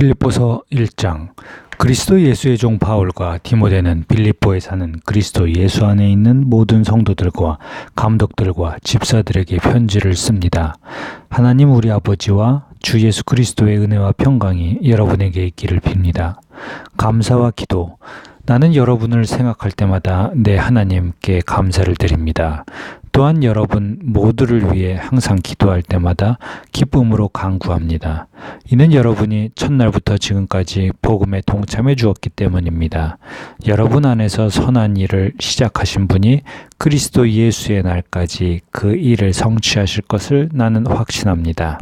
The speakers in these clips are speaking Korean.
빌립보서 1장. 그리스도 예수의 종 바울과 디모데는 빌립보에 사는 그리스도 예수 안에 있는 모든 성도들과 감독들과 집사들에게 편지를 씁니다. 하나님 우리 아버지와 주 예수 그리스도의 은혜와 평강이 여러분에게 있기를 빕니다. 감사와 기도. 나는 여러분을 생각할 때마다 내 하나님께 감사를 드립니다. 또한 여러분 모두를 위해 항상 기도할 때마다 기쁨으로 간구합니다. 이는 여러분이 첫날부터 지금까지 복음에 동참해 주었기 때문입니다. 여러분 안에서 선한 일을 시작하신 분이 그리스도 예수의 날까지 그 일을 성취하실 것을 나는 확신합니다.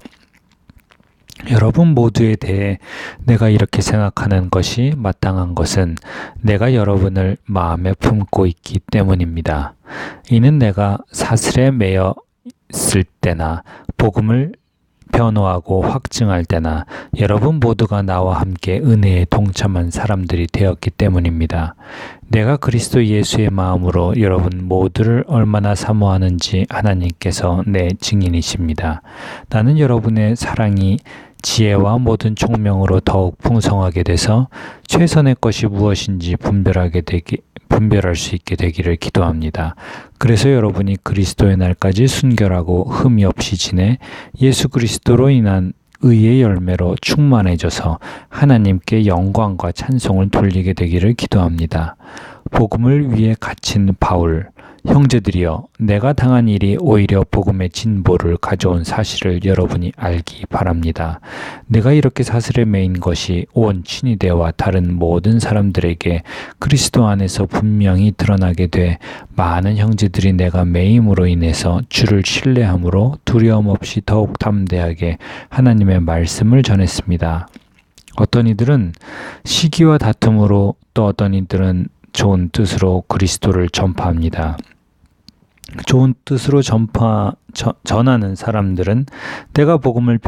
여러분 모두에 대해 내가 이렇게 생각하는 것이 마땅한 것은 내가 여러분을 마음에 품고 있기 때문입니다. 이는 내가 사슬에 매여 있을 때나 복음을 변호하고 확증할 때나 여러분 모두가 나와 함께 은혜에 동참한 사람들이 되었기 때문입니다. 내가 그리스도 예수의 마음으로 여러분 모두를 얼마나 사모하는지 하나님께서 내 증인이십니다. 나는 여러분의 사랑이 지혜와 모든 총명으로 더욱 풍성하게 돼서 최선의 것이 무엇인지 분별할 수 있게 되기를 기도합니다. 그래서 여러분이 그리스도의 날까지 순결하고 흠이 없이 지내 예수 그리스도로 인한 의의 열매로 충만해져서 하나님께 영광과 찬송을 돌리게 되기를 기도합니다. 복음을 위해 갇힌 바울, 형제들이여, 내가 당한 일이 오히려 복음의 진보를 가져온 사실을 여러분이 알기 바랍니다. 내가 이렇게 사슬에 매인 것이 온 친위대와 다른 모든 사람들에게 그리스도 안에서 분명히 드러나게 돼 많은 형제들이 내가 매임으로 인해서 주를 신뢰함으로 두려움 없이 더욱 담대하게 하나님의 말씀을 전했습니다. 어떤 이들은 시기와 다툼으로, 또 어떤 이들은 좋은 뜻으로 그리스도를 전파합니다. 좋은 뜻으로 전하는 사람들은 내가 복음을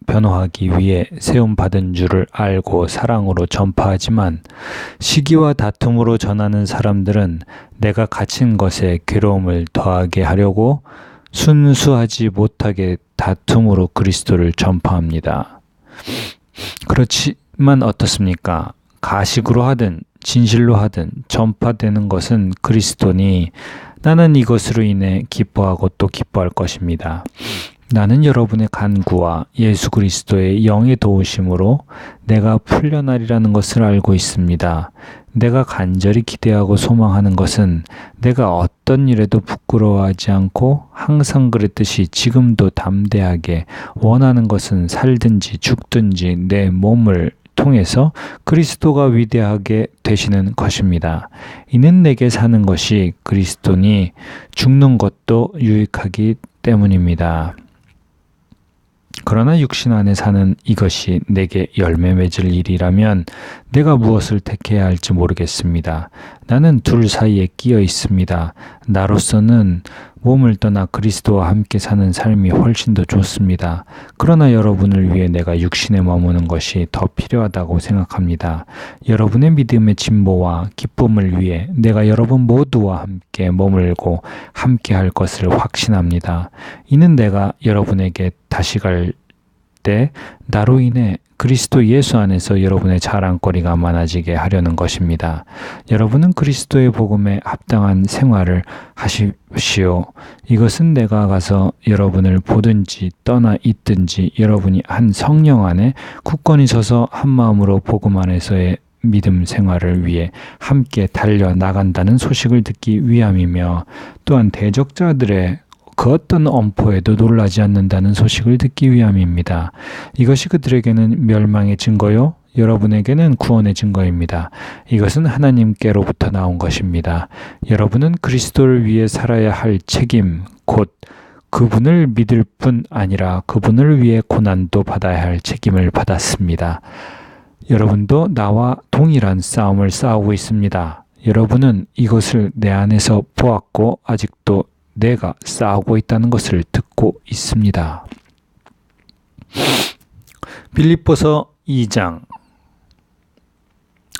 변호하기 위해 세움받은 줄을 알고 사랑으로 전파하지만, 시기와 다툼으로 전하는 사람들은 내가 갇힌 것에 괴로움을 더하게 하려고 순수하지 못하게 다툼으로 그리스도를 전파합니다. 그렇지만 어떻습니까? 가식으로 하든 진실로 하든 전파되는 것은 그리스도니 나는 이것으로 인해 기뻐하고 또 기뻐할 것입니다. 나는 여러분의 간구와 예수 그리스도의 영의 도우심으로 내가 풀려나리라는 것을 알고 있습니다. 내가 간절히 기대하고 소망하는 것은 내가 어떤 일에도 부끄러워하지 않고 항상 그랬듯이 지금도 담대하게 원하는 것은 살든지 죽든지 내 몸을 통해서 그리스도가 위대하게 되시는 것입니다. 이는 내게 사는 것이 그리스도니 죽는 것도 유익하기 때문입니다. 그러나 육신 안에 사는 이것이 내게 열매 맺을 일이라면 내가 무엇을 택해야 할지 모르겠습니다. 나는 둘 사이에 끼어 있습니다. 나로서는 몸을 떠나 그리스도와 함께 사는 삶이 훨씬 더 좋습니다. 그러나 여러분을 위해 내가 육신에 머무는 것이 더 필요하다고 생각합니다. 여러분의 믿음의 진보와 기쁨을 위해 내가 여러분 모두와 함께 머물고 함께 할 것을 확신합니다. 이는 내가 여러분에게 다시 갈 때 나로 인해 그리스도 예수 안에서 여러분의 자랑거리가 많아지게 하려는 것입니다. 여러분은 그리스도의 복음에 합당한 생활을 하십시오. 이것은 내가 가서 여러분을 보든지 떠나 있든지 여러분이 한 성령 안에 굳건히 서서 한 마음으로 복음 안에서의 믿음 생활을 위해 함께 달려나간다는 소식을 듣기 위함이며, 또한 대적자들의 그 어떤 엄포에도 놀라지 않는다는 소식을 듣기 위함입니다. 이것이 그들에게는 멸망의 증거요, 여러분에게는 구원의 증거입니다. 이것은 하나님께로부터 나온 것입니다. 여러분은 그리스도를 위해 살아야 할 책임, 곧 그분을 믿을 뿐 아니라 그분을 위해 고난도 받아야 할 책임을 받았습니다. 여러분도 나와 동일한 싸움을 싸우고 있습니다. 여러분은 이것을 내 안에서 보았고 아직도 내가 싸우고 있다는 것을 듣고 있습니다. 빌립보서 2장.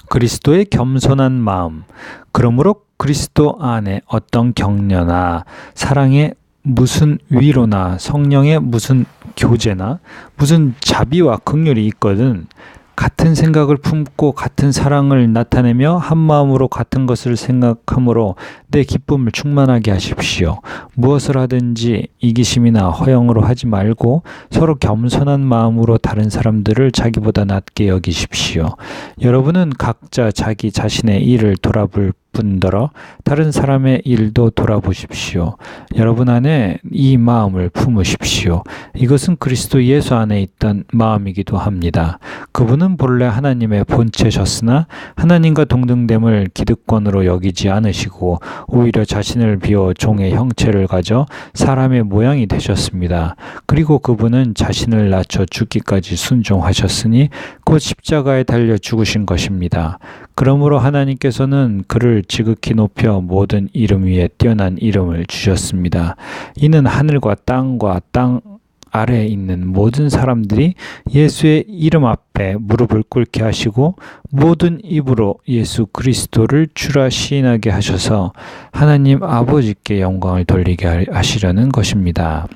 그리스도의 겸손한 마음. 그러므로 그리스도 안에 어떤 격려나 사랑의 무슨 위로나 성령의 무슨 교제나 무슨 자비와 긍휼이 있거든 같은 생각을 품고 같은 사랑을 나타내며 한 마음으로 같은 것을 생각함으로 내 기쁨을 충만하게 하십시오. 무엇을 하든지 이기심이나 허영으로 하지 말고 서로 겸손한 마음으로 다른 사람들을 자기보다 낮게 여기십시오. 여러분은 각자 자기 자신의 일을 돌아볼 뿐더러 다른 사람의 일도 돌아보십시오. 여러분 안에 이 마음을 품으십시오. 이것은 그리스도 예수 안에 있던 마음이기도 합니다. 그분은 본래 하나님의 본체셨으나 하나님과 동등됨을 기득권으로 여기지 않으시고 오히려 자신을 비워 종의 형체를 가져 사람의 모양이 되셨습니다. 그리고 그분은 자신을 낮춰 죽기까지 순종하셨으니 곧 십자가에 달려 죽으신 것입니다. 그러므로 하나님께서는 그를 지극히 높여 모든 이름 위에 뛰어난 이름을 주셨습니다. 이는 하늘과 땅과 땅 아래에 있는 모든 사람들이 예수의 이름 앞에 무릎을 꿇게 하시고 모든 입으로 예수 그리스도를 주라 시인하게 하셔서 하나님 아버지께 영광을 돌리게 하시려는 것입니다.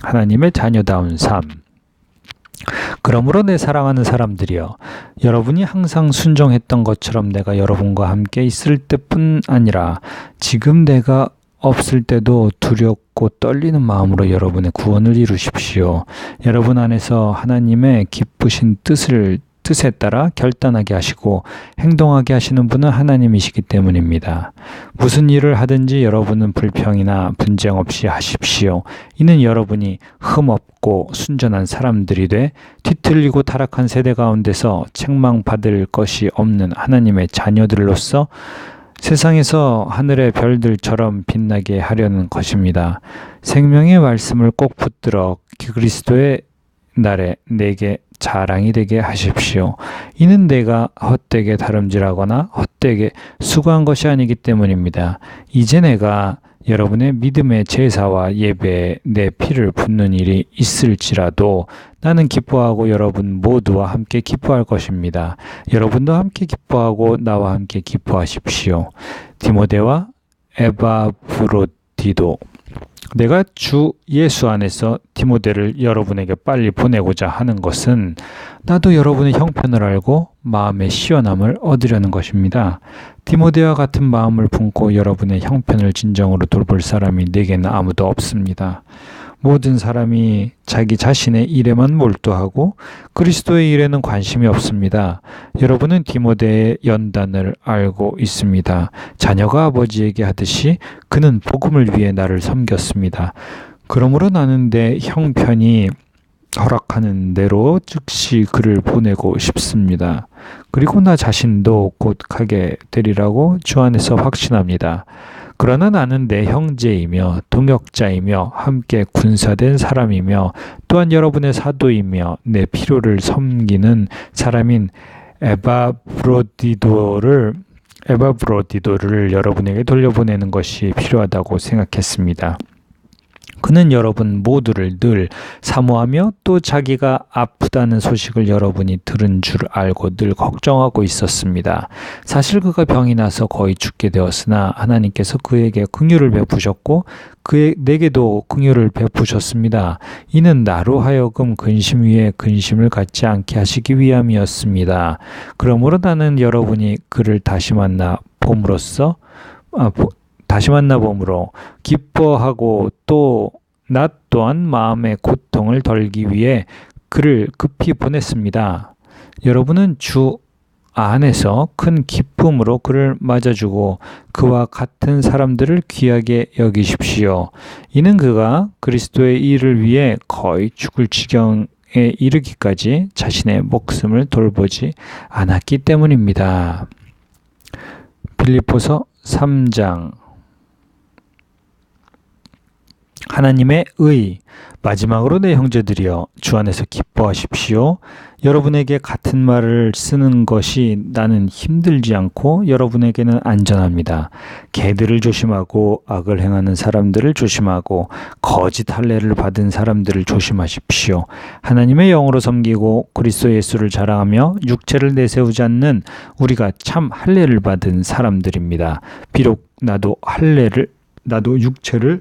하나님의 자녀다운 삶. 그러므로 내 사랑하는 사람들이여, 여러분이 항상 순종했던 것처럼 내가 여러분과 함께 있을 때뿐 아니라 지금 내가 없을 때도 두렵고 떨리는 마음으로 여러분의 구원을 이루십시오. 여러분 안에서 하나님의 기쁘신 뜻에 따라 결단하게 하시고 행동하게 하시는 분은 하나님이시기 때문입니다. 무슨 일을 하든지 여러분은 불평이나 분쟁 없이 하십시오. 이는 여러분이 흠없고 순전한 사람들이 돼 뒤틀리고 타락한 세대 가운데서 책망받을 것이 없는 하나님의 자녀들로서 세상에서 하늘의 별들처럼 빛나게 하려는 것입니다. 생명의 말씀을 꼭 붙들어 그리스도의 날에 내게 자랑이 되게 하십시오. 이는 내가 헛되게 다름질하거나 헛되게 수고한 것이 아니기 때문입니다. 이제 내가 여러분의 믿음의 제사와 예배에 내 피를 붓는 일이 있을지라도 나는 기뻐하고 여러분 모두와 함께 기뻐할 것입니다. 여러분도 함께 기뻐하고 나와 함께 기뻐하십시오. 디모데와 에바브로디도. 내가 주 예수 안에서 디모데를 여러분에게 빨리 보내고자 하는 것은 나도 여러분의 형편을 알고 마음의 시원함을 얻으려는 것입니다. 디모데와 같은 마음을 품고 여러분의 형편을 진정으로 돌볼 사람이 내게는 아무도 없습니다. 모든 사람이 자기 자신의 일에만 몰두하고 그리스도의 일에는 관심이 없습니다. 여러분은 디모데의 연단을 알고 있습니다. 자녀가 아버지에게 하듯이 그는 복음을 위해 나를 섬겼습니다. 그러므로 나는 내 형편이 허락하는 대로 즉시 그를 보내고 싶습니다. 그리고 나 자신도 곧 가게 되리라고 주 안에서 확신합니다. 그러나 나는 내 형제이며 동역자이며 함께 군사된 사람이며 또한 여러분의 사도이며 내 필요를 섬기는 사람인 에바브로디도를 여러분에게 돌려보내는 것이 필요하다고 생각했습니다. 그는 여러분 모두를 늘 사모하며 또 자기가 아프다는 소식을 여러분이 들은 줄 알고 늘 걱정하고 있었습니다. 사실 그가 병이 나서 거의 죽게 되었으나 하나님께서 그에게 긍휼을 베푸셨고 내게도 긍휼을 베푸셨습니다. 이는 나로 하여금 근심 위에 근심을 갖지 않게 하시기 위함이었습니다. 그러므로 나는 여러분이 그를 다시 만나 봄으로 기뻐하고 또 나 또한 마음의 고통을 덜기 위해 그를 급히 보냈습니다. 여러분은 주 안에서 큰 기쁨으로 그를 맞아주고 그와 같은 사람들을 귀하게 여기십시오. 이는 그가 그리스도의 일을 위해 거의 죽을 지경에 이르기까지 자신의 목숨을 돌보지 않았기 때문입니다. 빌립보서 3장. 하나님의 의. 마지막으로 내 형제들이여, 주 안에서 기뻐하십시오. 여러분에게 같은 말을 쓰는 것이 나는 힘들지 않고 여러분에게는 안전합니다. 개들을 조심하고 악을 행하는 사람들을 조심하고 거짓 할례를 받은 사람들을 조심하십시오. 하나님의 영으로 섬기고 그리스도 예수를 자랑하며 육체를 내세우지 않는 우리가 참 할례를 받은 사람들입니다. 비록 나도 육체를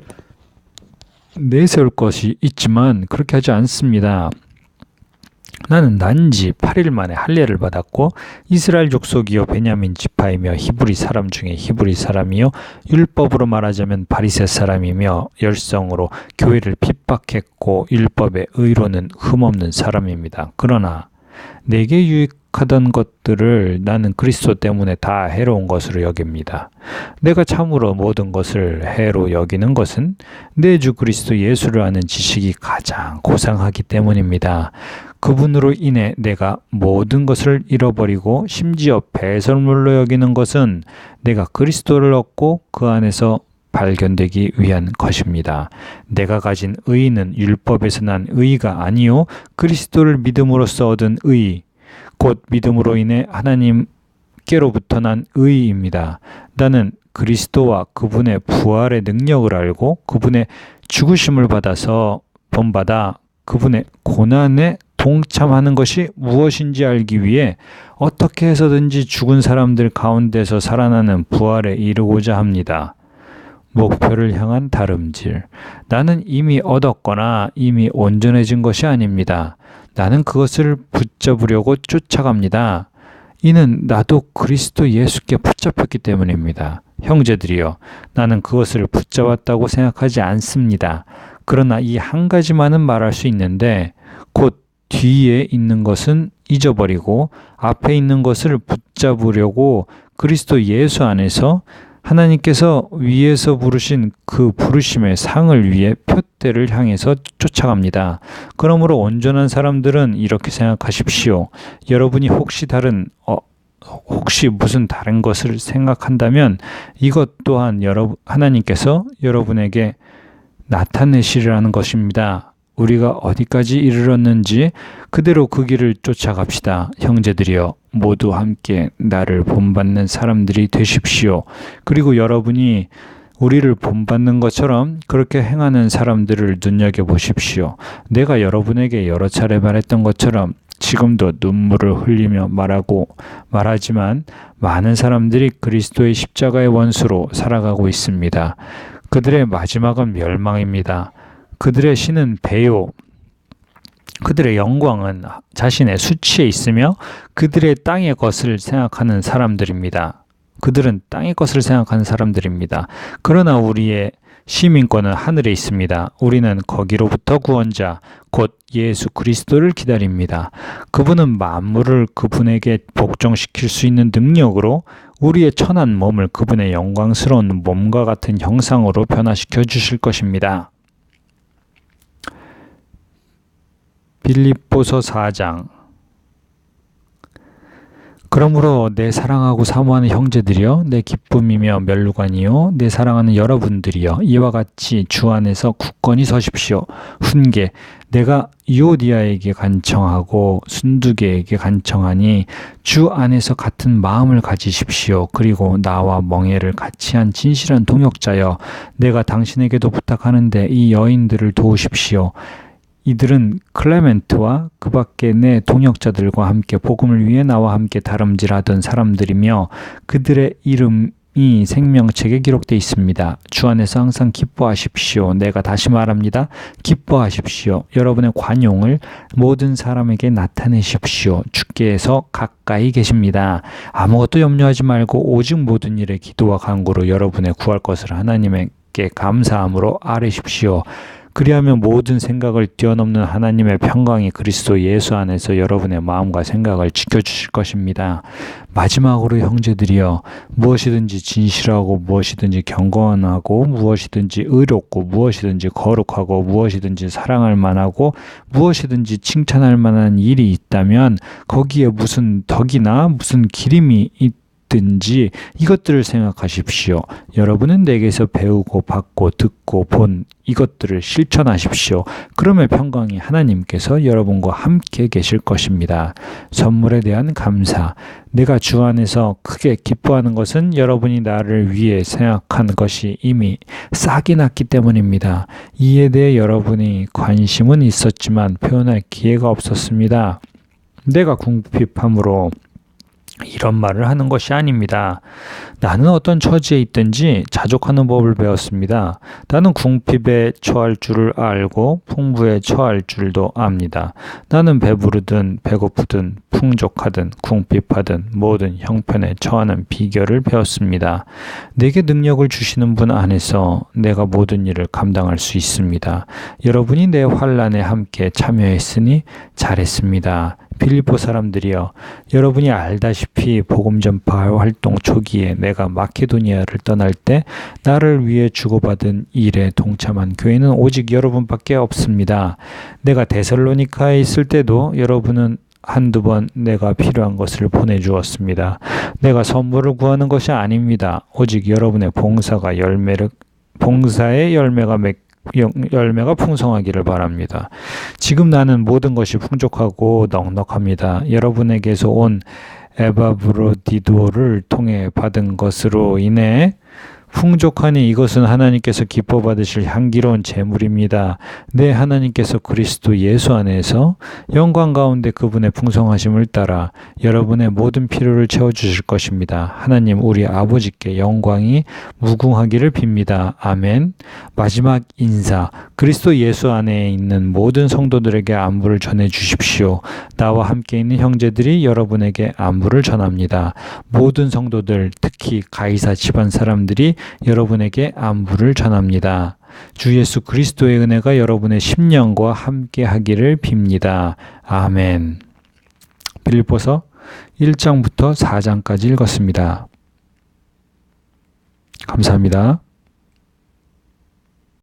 내세울 것이 있지만 그렇게 하지 않습니다. 나는 난지 8일 만에 할례를 받았고 이스라엘 족속이요 베냐민 지파이며 히브리 사람 중에 히브리 사람이요 율법으로 말하자면 바리새 사람이며 열성으로 교회를 핍박했고 율법의 의로는 흠없는 사람입니다. 그러나 내게 유익하던 것들을 나는 그리스도 때문에 다 해로운 것으로 여깁니다. 내가 참으로 모든 것을 해로 여기는 것은 내 주 그리스도 예수를 아는 지식이 가장 고상하기 때문입니다. 그분으로 인해 내가 모든 것을 잃어버리고 심지어 배설물로 여기는 것은 내가 그리스도를 얻고 그 안에서 발견되기 위한 것입니다. 내가 가진 의는 율법에서 난 의가 아니요 그리스도를 믿음으로써 얻은 의, 곧 믿음으로 인해 하나님께로부터 난 의입니다. 나는 그리스도와 그분의 부활의 능력을 알고 그분의 죽으심을 받아서 본받아 그분의 고난에 동참하는 것이 무엇인지 알기 위해 어떻게 해서든지 죽은 사람들 가운데서 살아나는 부활에 이르고자 합니다. 목표를 향한 다름질. 나는 이미 얻었거나 이미 온전해진 것이 아닙니다. 나는 그것을 붙잡으려고 쫓아갑니다. 이는 나도 그리스도 예수께 붙잡혔기 때문입니다. 형제들이여, 나는 그것을 붙잡았다고 생각하지 않습니다. 그러나 이 한 가지만은 말할 수 있는데 곧 뒤에 있는 것은 잊어버리고 앞에 있는 것을 붙잡으려고 그리스도 예수 안에서 하나님께서 위에서 부르신 그 부르심의 상을 위해 표대를 향해서 쫓아갑니다. 그러므로 온전한 사람들은 이렇게 생각하십시오. 여러분이 혹시 무슨 다른 것을 생각한다면 이것 또한 하나님께서 여러분에게 나타내시리라는 것입니다. 우리가 어디까지 이르렀는지 그대로 그 길을 쫓아갑시다. 형제들이여, 모두 함께 나를 본받는 사람들이 되십시오. 그리고 여러분이 우리를 본받는 것처럼 그렇게 행하는 사람들을 눈여겨보십시오. 내가 여러분에게 여러 차례 말했던 것처럼 지금도 눈물을 흘리며 말하지만 많은 사람들이 그리스도의 십자가의 원수로 살아가고 있습니다. 그들의 마지막은 멸망입니다. 그들의 신은 배요. 그들의 영광은 자신의 수치에 있으며 그들의 땅의 것을 생각하는 사람들입니다. 그들은 땅의 것을 생각하는 사람들입니다. 그러나 우리의 시민권은 하늘에 있습니다. 우리는 거기로부터 구원자, 곧 예수 그리스도를 기다립니다. 그분은 만물을 그분에게 복종시킬 수 있는 능력으로 우리의 천한 몸을 그분의 영광스러운 몸과 같은 형상으로 변화시켜 주실 것입니다. 빌립보서 4장. 그러므로 내 사랑하고 사모하는 형제들이여, 내 기쁨이며 면류관이요 내 사랑하는 여러분들이여, 이와 같이 주 안에서 굳건히 서십시오. 훈계, 내가 이오디아에게 간청하고 순두계에게 간청하니 주 안에서 같은 마음을 가지십시오. 그리고 나와 멍에를 같이 한 진실한 동역자여, 내가 당신에게도 부탁하는데 이 여인들을 도우십시오. 이들은 클레멘트와 그 밖에 내 동역자들과 함께 복음을 위해 나와 함께 다름질하던 사람들이며 그들의 이름이 생명책에 기록되어 있습니다. 주 안에서 항상 기뻐하십시오. 내가 다시 말합니다. 기뻐하십시오. 여러분의 관용을 모든 사람에게 나타내십시오. 주께서 가까이 계십니다. 아무것도 염려하지 말고 오직 모든 일에 기도와 간구로 여러분의 구할 것을 하나님께 감사함으로 아뢰십시오. 그리하면 모든 생각을 뛰어넘는 하나님의 평강이 그리스도 예수 안에서 여러분의 마음과 생각을 지켜주실 것입니다. 마지막으로 형제들이여, 무엇이든지 진실하고 무엇이든지 경건하고 무엇이든지 의롭고 무엇이든지 거룩하고 무엇이든지 사랑할 만하고 무엇이든지 칭찬할 만한 일이 있다면 거기에 무슨 덕이나 무슨 기림이 든지 이것들을 생각하십시오. 여러분은 내게서 배우고 받고 듣고 본 이것들을 실천하십시오. 그러면 평강이 하나님께서 여러분과 함께 계실 것입니다. 선물에 대한 감사. 내가 주 안에서 크게 기뻐하는 것은 여러분이 나를 위해 생각한 것이 이미 싹이 났기 때문입니다. 이에 대해 여러분이 관심은 있었지만 표현할 기회가 없었습니다. 내가 궁핍함으로 이런 말을 하는 것이 아닙니다. 나는 어떤 처지에 있든지 자족하는 법을 배웠습니다. 나는 궁핍에 처할 줄을 알고 풍부에 처할 줄도 압니다. 나는 배부르든 배고프든 풍족하든 궁핍하든 모든 형편에 처하는 비결을 배웠습니다. 내게 능력을 주시는 분 안에서 내가 모든 일을 감당할 수 있습니다. 여러분이 내 환난에 함께 참여했으니 잘했습니다. 빌립보 사람들이여, 여러분이 알다시피 복음 전파 활동 초기에 내가 마케도니아를 떠날 때 나를 위해 주고받은 일에 동참한 교회는 오직 여러분밖에 없습니다. 내가 데살로니카에 있을 때도 여러분은 한두 번 내가 필요한 것을 보내주었습니다. 내가 선물을 구하는 것이 아닙니다. 오직 여러분의 봉사의 열매가 풍성하기를 바랍니다. 지금 나는 모든 것이 풍족하고 넉넉합니다. 여러분에게서 온 에바브로디도를 통해 받은 것으로 인해 풍족하니 이것은 하나님께서 기뻐 받으실 향기로운 제물입니다. 네, 하나님께서 그리스도 예수 안에서 영광 가운데 그분의 풍성하심을 따라 여러분의 모든 필요를 채워주실 것입니다. 하나님 우리 아버지께 영광이 무궁하기를 빕니다. 아멘. 마지막 인사. 그리스도 예수 안에 있는 모든 성도들에게 안부를 전해 주십시오. 나와 함께 있는 형제들이 여러분에게 안부를 전합니다. 모든 성도들, 특히 가이사 집안 사람들이 여러분에게 안부를 전합니다. 주 예수 그리스도의 은혜가 여러분의 심령과 함께 하기를 빕니다. 아멘. 빌립보서 1장부터 4장까지 읽었습니다. 감사합니다.